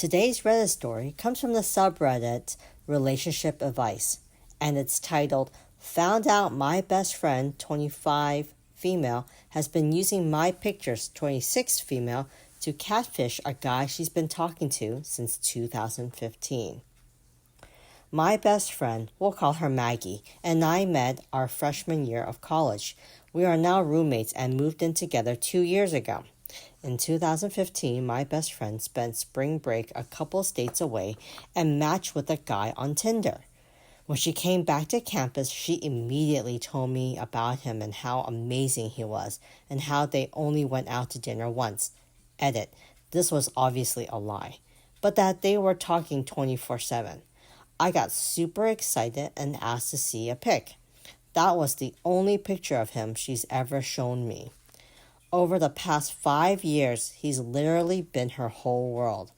Today's Reddit story comes from the subreddit Relationship Advice, and it's titled, Found Out My Best Friend, 25 female, has been using my pictures, 26 female, to catfish a guy she's been talking to since 2015. My best friend, we'll call her Maggie, and I met our freshman year of college. We are now roommates and moved in together 2 years ago. In 2015, my best friend spent spring break a couple states away and matched with a guy on Tinder. When she came back to campus, she immediately told me about him and how amazing he was, and how they only went out to dinner once. Edit, this was obviously a lie, but that they were talking 24/7. I got super excited and asked to see a pic. That was the only picture of him she's ever shown me. Over the past 5 years, he's literally been her whole world.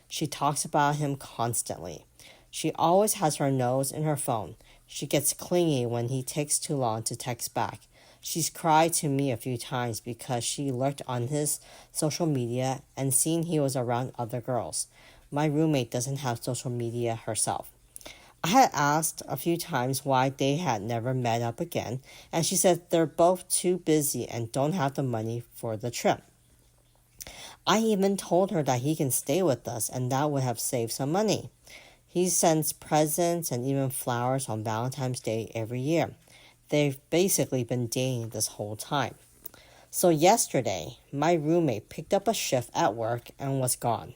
She talks about him constantly. She always has her nose in her phone. She gets clingy when he takes too long to text back. She's cried to me a few times because she lurked on his social media and seen he was around other girls. My roommate doesn't have social media herself. I had asked a few times why they had never met up again, and she said they're both too busy and don't have the money for the trip. I even told her that he can stay with us and that would have saved some money. He sends presents and even flowers on Valentine's Day every year. They've basically been dating this whole time. So yesterday, my roommate picked up a shift at work and was gone.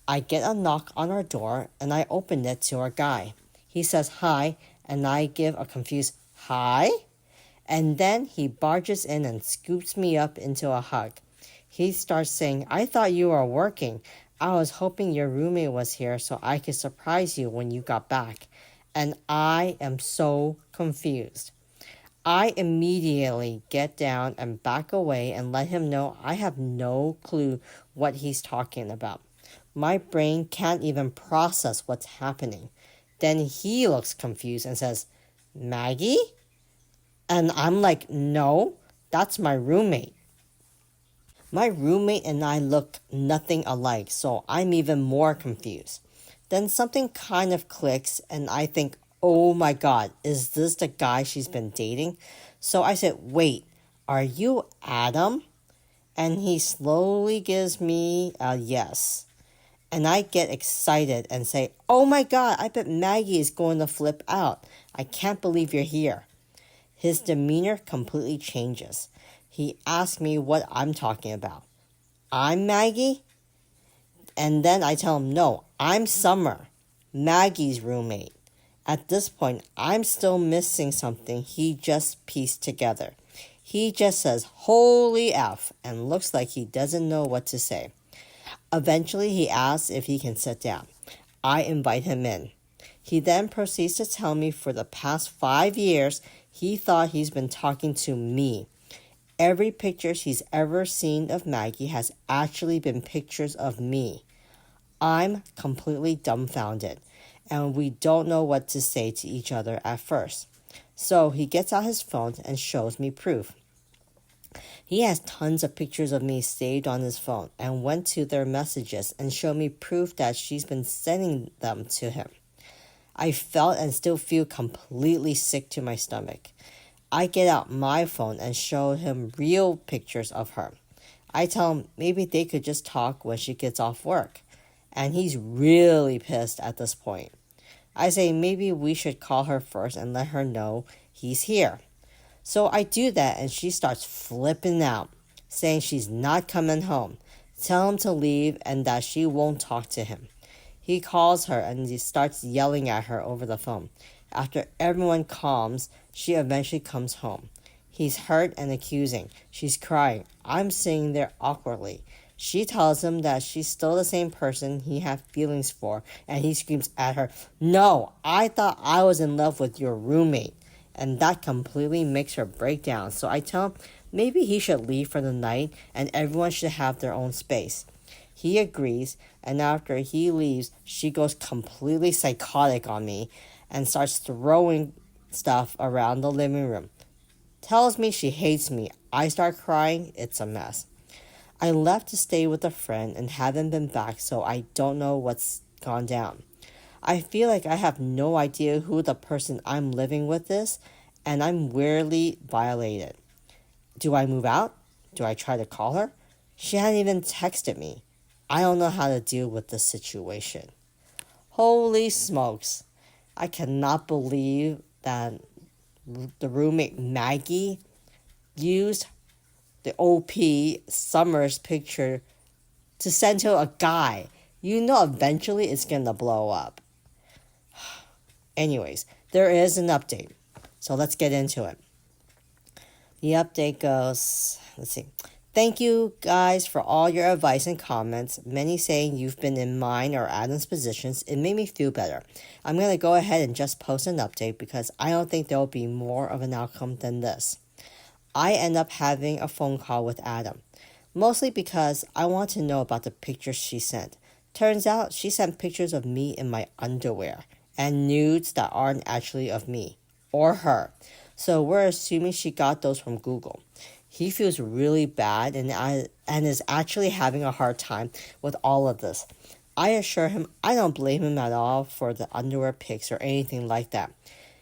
I get a knock on our door and I open it to our guy. He says hi, and I give a confused hi, and then he barges in and scoops me up into a hug. He starts saying, I thought you were working. I was hoping your roommate was here so I could surprise you when you got back. And I am so confused. I immediately get down and back away and let him know I have no clue what he's talking about. My brain can't even process what's happening. Then he looks confused and says, Maggie? And I'm like, no, that's my roommate. My roommate and I look nothing alike, so I'm even more confused. Then something kind of clicks and I think, oh my God, is this the guy she's been dating? So I said, wait, are you Adam? And he slowly gives me a yes. And I get excited and say, oh my God, I bet Maggie is going to flip out. I can't believe you're here. His demeanor completely changes. He asks me what I'm talking about. I'm Maggie? And then I tell him, no, I'm Summer, Maggie's roommate. At this point, I'm still missing something he just pieced together. He just says, holy F, and looks like he doesn't know what to say. Eventually, he asks if he can sit down. I invite him in. He then proceeds to tell me for the past 5 years, he thought he's been talking to me. Every picture he's ever seen of Maggie has actually been pictures of me. I'm completely dumbfounded, and we don't know what to say to each other at first. So he gets out his phone and shows me proof. He has tons of pictures of me saved on his phone and went to their messages and showed me proof that she's been sending them to him. I felt and still feel completely sick to my stomach. I get out my phone and show him real pictures of her. I tell him maybe they could just talk when she gets off work. And he's really pissed at this point. I say maybe we should call her first and let her know he's here. So I do that and she starts flipping out, saying she's not coming home. Tell him to leave and that she won't talk to him. He calls her and he starts yelling at her over the phone. After everyone calms, she eventually comes home. He's hurt and accusing. She's crying. I'm sitting there awkwardly. She tells him that she's still the same person he had feelings for, and he screams at her, no, I thought I was in love with your roommate. And that completely makes her break down. So I tell him maybe he should leave for the night and everyone should have their own space. He agrees, and after he leaves, she goes completely psychotic on me and starts throwing stuff around the living room. Tells me she hates me. I start crying. It's a mess. I left to stay with a friend and haven't been back, so I don't know what's gone down. I feel like I have no idea who the person I'm living with is, and I'm weirdly violated. Do I move out? Do I try to call her? She hadn't even texted me. I don't know how to deal with this situation. Holy smokes. I cannot believe that the roommate Maggie used the OP Summer's picture to send to a guy. You know eventually it's gonna blow up. Anyways, there is an update. So let's get into it. The update goes, let's see. Thank you guys for all your advice and comments. Many saying you've been in mine or Adam's positions. It made me feel better. I'm going to go ahead and just post an update because I don't think there will be more of an outcome than this. I end up having a phone call with Adam, mostly because I want to know about the pictures she sent. Turns out she sent pictures of me in my underwear and nudes that aren't actually of me or her. So we're assuming she got those from Google. He feels really bad and is actually having a hard time with all of this. I assure him I don't blame him at all for the underwear pics or anything like that.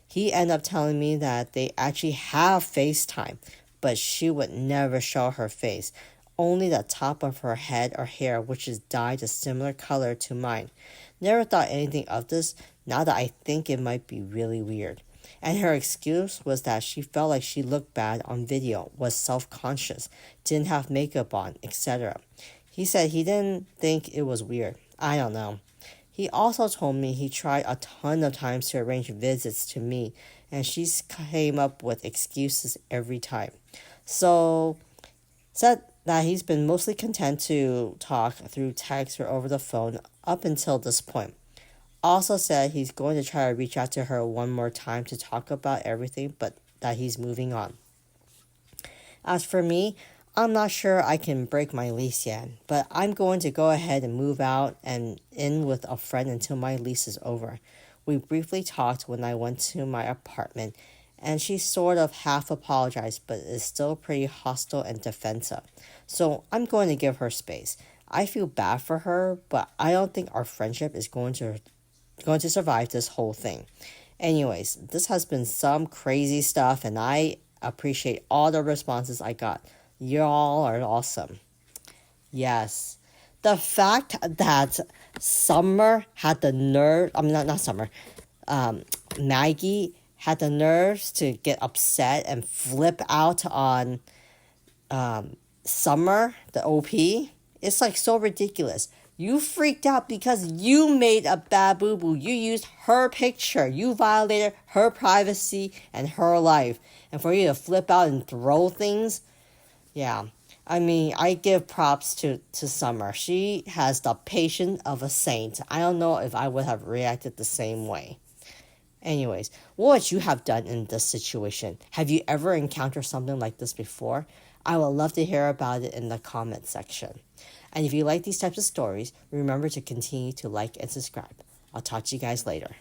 He ended up telling me that they actually have FaceTime, but she would never show her face, only the top of her head or hair, which is dyed a similar color to mine. Never thought anything of this, now that I think it might be really weird. And her excuse was that she felt like she looked bad on video, was self-conscious, didn't have makeup on, etc. He said he didn't think it was weird. I don't know. He also told me he tried a ton of times to arrange visits to me, and she came up with excuses every time. So, said that he's been mostly content to talk through text or over the phone up until this point. Also said he's going to try to reach out to her one more time to talk about everything, but that he's moving on. As for me, I'm not sure I can break my lease yet, but I'm going to go ahead and move out and in with a friend until my lease is over. We briefly talked when I went to my apartment, and she sort of half apologized, but is still pretty hostile and defensive. So I'm going to give her space. I feel bad for her, but I don't think our friendship is going to survive this whole thing. Anyways, this has been some crazy stuff, and I appreciate all the responses I got. Y'all are awesome. Yes. The fact that Summer had the nerve, not Summer, Maggie had the nerves to get upset and flip out on Summer, the OP, it's like so ridiculous. You freaked out because you made a bad boo-boo. You used her picture. You violated her privacy and her life. And for you to flip out and throw things, yeah. I mean, I give props to Summer. She has the patience of a saint. I don't know if I would have reacted the same way. Anyways, what would you have done in this situation? Have you ever encountered something like this before? I would love to hear about it in the comment section. And if you like these types of stories, remember to continue to like and subscribe. I'll talk to you guys later.